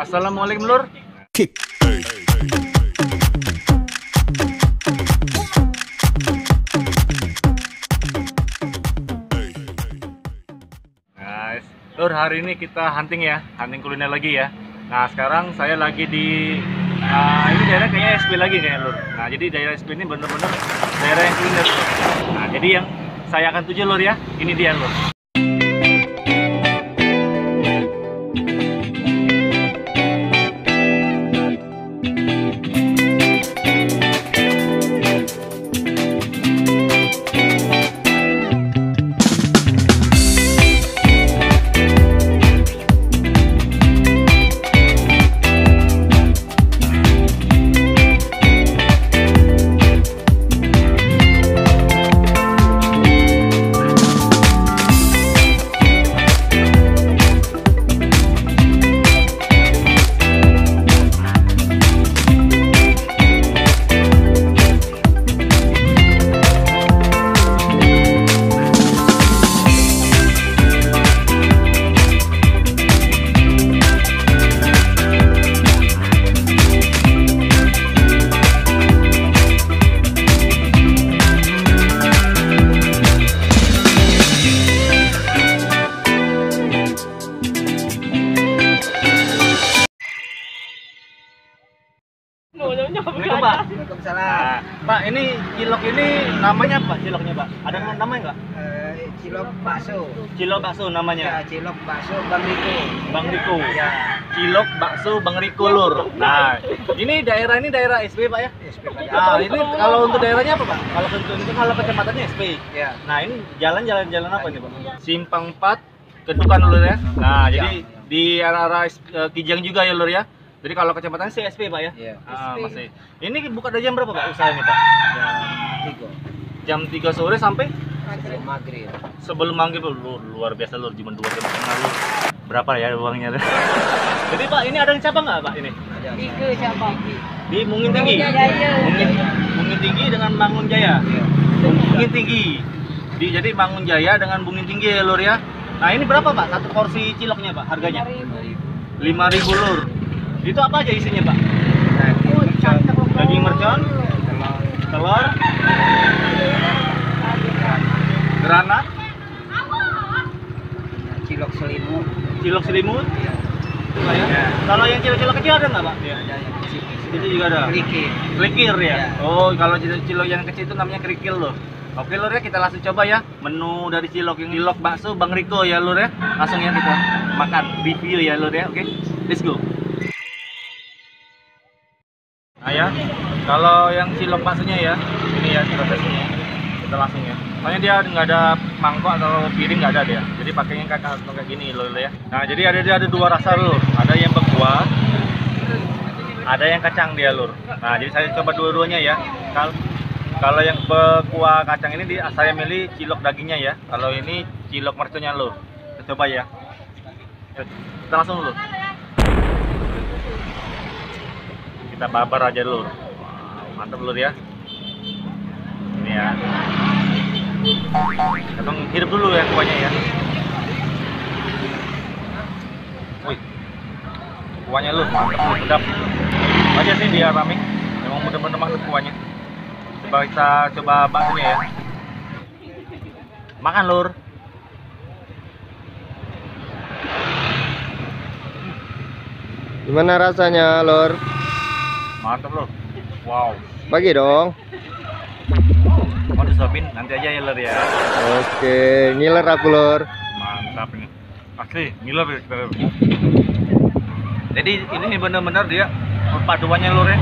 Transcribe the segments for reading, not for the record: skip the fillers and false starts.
Assalamualaikum lur. Kick. Guys, lur, hari ini kita hunting ya, hunting kuliner lagi ya. Nah sekarang saya lagi di ini daerah kayaknya SP lagi kayaknya lur. Nah jadi daerah SP ini bener-bener daerah yang kuliner. Nah jadi yang saya akan tuju lur ya, ini dia lur. Nah, Pak, ini cilok ini namanya apa? Ciloknya Pak? Ada namanya nggak? Cilok bakso. Cilok bakso namanya. Ya, cilok bakso Bang Riko. Bang Riko. Ya. Cilok bakso Bang Riko lur. Nah, ini daerah SP Pak ya? SP Pak. Nah, ini kalau untuk daerahnya apa Pak? Kalau untuk itu kalau kecamatannya SP. Ya. Nah, ini jalan apa ini Pak? Simpang 4 Kedukan lur ya. Nah, jadi di arah Kijang juga ya lur ya. Jadi kalau kecamatannya CSP Pak ya? Iya. Masih. Ini buka dari jam berapa Pak usaha ini Pak? Jam 3 sore sampai Maghrib. sebelum maghrib. Luar biasa lur, cuma 2 jam setengah lur. Berapa ya uangnya? Jadi Pak, ini ada yang cabang nggak Pak ini? Ada. 3 cabang. Di Mungin Tinggi. Jaya. Mungin Tinggi dengan Bangun Jaya. Iya. Bungin Tinggi. Jadi Bangun Jaya dengan Bungin Tinggi ya lur ya. Nah, ini berapa Pak? Satu porsi ciloknya Pak harganya? 5.000 lur. Itu apa aja isinya Pak? Daging mercon, telur, granat, Cilok selimut. cilok selimut. Ya. Kalau yang cilok-cilok kecil ada nggak Pak? Ada yang kecil. Itu juga ada. Keliki. Klikir ya. Ya. Oh, kalau cilok yang kecil itu namanya kerikil loh. Oke lur ya, kita langsung coba ya menu dari cilok yang cilok bakso Bang Riko ya lur ya. Langsung ya kita makan review ya lur ya. Oke, let's go. Nah ya, kalau yang cilok baksonya ya, ini ya prosesnya. Kita langsung ya. Soalnya dia nggak ada mangkok atau piring, nggak ada dia. Jadi pakainya kayak gini lur ya. Nah jadi ada 2 rasa lur. Ada yang berkuah, ada yang kacang dia lur. Nah jadi saya coba dua-duanya ya. Kalau yang berkuah kacang ini saya milih cilok dagingnya ya. Kalau ini cilok merconnya lur. Kita coba ya. Kita langsung lur. Kita babar aja lur. Mantap lur ya. Ini ya. Kita hidup dulu ya kuahnya ya. Wih. Kuahnya lur, mantap lur, sedap. Aja sih dia rame. Memang bener-bener mantap kuahnya. Coba kita coba baksonya ya. Makan lur. Gimana rasanya, Lor? Mantap lur. Wow. Bagi dong. Mau disuapin nanti aja ya lur ya. Oke, ngiler aku, Lor. Mantap ini. Asli, ngiler ya kita. Jadi ini benar-benar dia perpaduannya lur ya.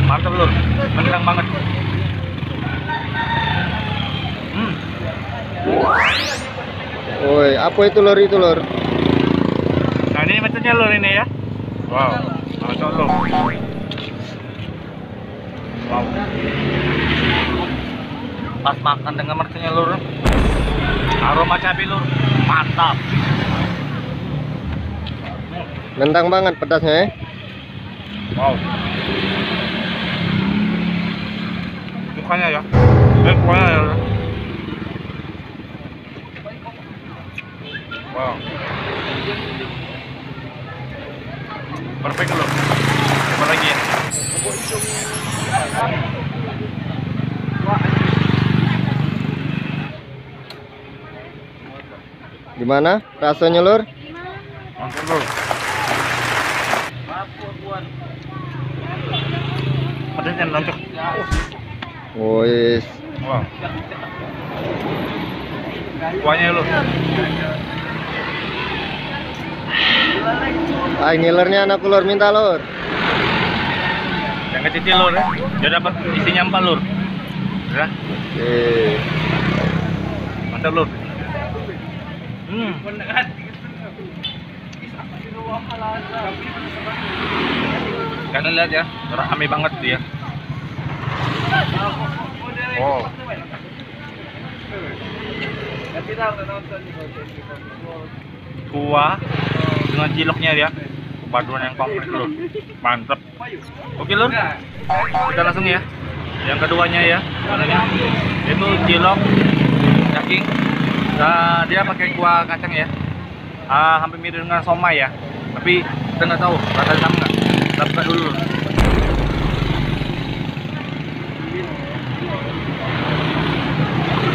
Mantap lur. Menang banget. Woi, apa itu, Lor? Itu, Lor? Nah ini mecennya lur ini ya. Wow, mantap lur. Wow. Pas makan dengan mercennya lur. Aroma cabai lur, mantap. Nendang banget pedasnya ya. Wow. Bukannya ya. Kuahnya ya. Wow. Gimana rasanya lur? Mantap lur. Pedasnya loncok. Wis. Wow. Kuahnya lur. Ah, ngilernya anak lur, minta lur. Yang kecil lur ya. Dia dapat isinya 4 lur. Ya. Oke. Mantap lur. Kalian lihat ya, rame banget dia. Oh. Kuah dengan ciloknya ya, paduan yang komplit lur. Mantap. Oke lur, kita langsung ya. Yang keduanya ya, itu cilok daging. Nah, dia pakai kuah kacang ya. Hampir mirip dengan somai ya. Tapi kita nggak tahu rasanya sama nggak. Kita buka dulu.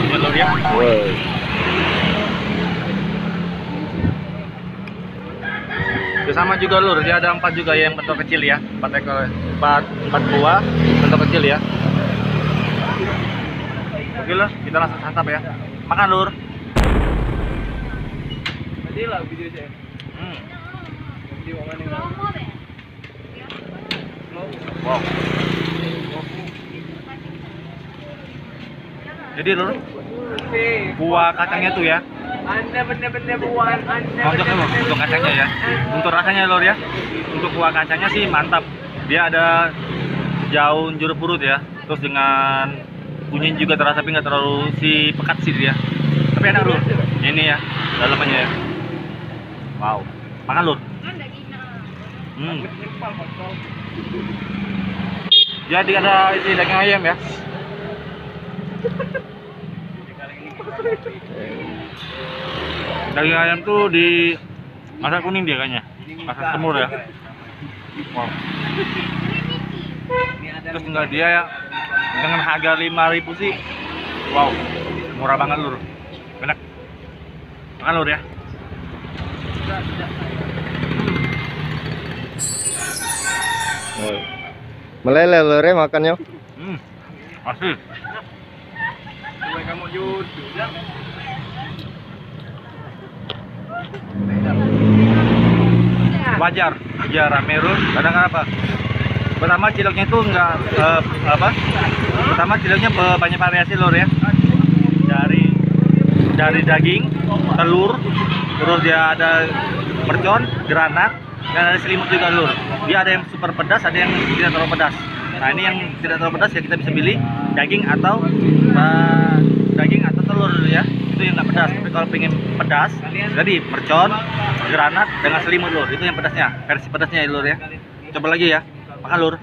Ini lur ya. Wow. Itu sama juga lur, dia ada 4 juga ya, yang bentuk kecil ya. 4 ekor, 4 buah bentuk kecil ya. Oke lur, kita langsung santap ya. Makan lur. Wow. Jadi lur, kuah kacangnya tuh ya. Anda benar-benar buan Anda. Mantap lur, untuk kacangnya ya. Untuk rasanya lur ya. Untuk kuah kacangnya sih mantap. Dia ada daun jeruk purut ya. Terus dengan kunyit juga terasa, tapi nggak terlalu si pekat sih dia. Tapi enak lur. Ini ya, dalamannya ya. Wow. Makan lur. Jadi ada isi daging ayam ya. Daging ayam tuh di masak kuning dia kayaknya, masak semur ya. Wow. Terus tinggal dia ya, dengan harga 5.000 sih, wow, murah banget lur. Enak. Makan lur ya. Meleleh lur ya makannya. Asli. Wajar rame lur. Kadang apa? Pertama ciloknya itu enggak pertama ciloknya banyak variasi lur ya. Dari daging, telur, terus dia ada mercon, granat, dan ada selimut juga lur. Dia ada yang super pedas, ada yang tidak terlalu pedas. Nah ini yang tidak terlalu pedas ya, kita bisa pilih daging atau telur dulu ya. Itu yang nggak pedas. Tapi kalau pengen pedas, jadi mercon, granat dengan selimut lur. Itu yang pedasnya, versi pedasnya ya lur ya. Coba lagi ya, makan lur.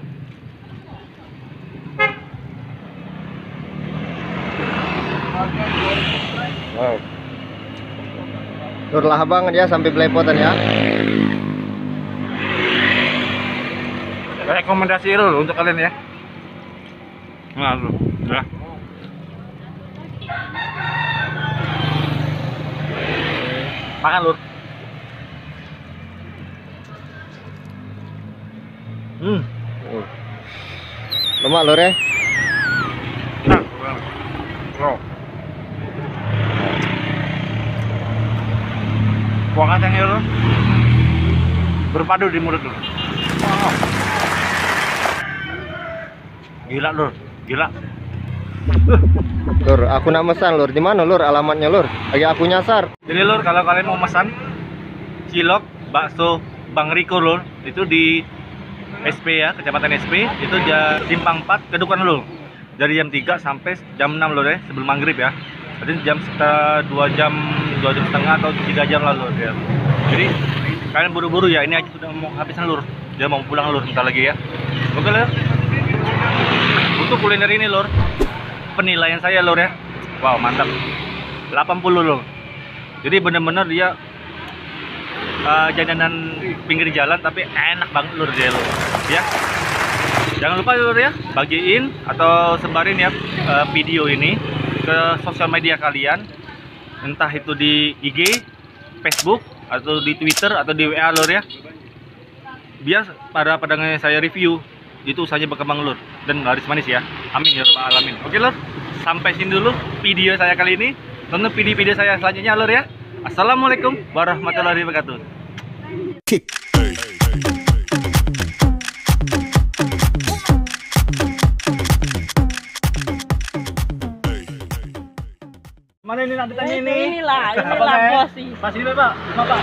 Wow. Lur lahap banget ya sampai belepotan ya. Rekomendasi lur untuk kalian ya. Nah lur, ya. Makan lur. Lemak lur ya. Nah, lur. Kuah kacangnya lur berpadu di mulut lur. Wow. Gila lur, gila. Lur, aku nak mesan lur. Di mana lur alamatnya lur? Lagi aku nyasar. Jadi lur, kalau kalian mau pesan cilok bakso Bang Riko lur, itu di SP ya, Kecamatan SP, itu Simpang 4 Kedukan lur. Dari jam 3 sampai jam 6 lur ya, sebelum maghrib ya. Berarti jam sekitar 2 jam setengah atau 3 jam lah lur ya. Jadi kalian buru-buru ya, ini aja sudah mau habisan lur. Dia mau pulang lur bentar lagi ya. Oke lur. Untuk kuliner ini lur, penilaian saya lur ya, wow mantap, 80 lur. Jadi bener-bener dia jajanan pinggir jalan tapi enak banget lur dia lur ya. Jangan lupa lur ya, bagiin atau sebarin ya video ini ke sosial media kalian, entah itu di IG, Facebook, atau di Twitter, atau di WA lur ya. Biar para pedagang yang saya review itu usahanya berkembang lur dan laris manis ya. Amin ya rabbal alamin. Oke lur, sampai sini dulu video saya kali ini. Tonton video saya selanjutnya lur ya. Assalamualaikum warahmatullahi wabarakatuh. Mana ini nak ditanya ini? Inilah Apa, Teh? bos sih. Pas ini Pak, Pak.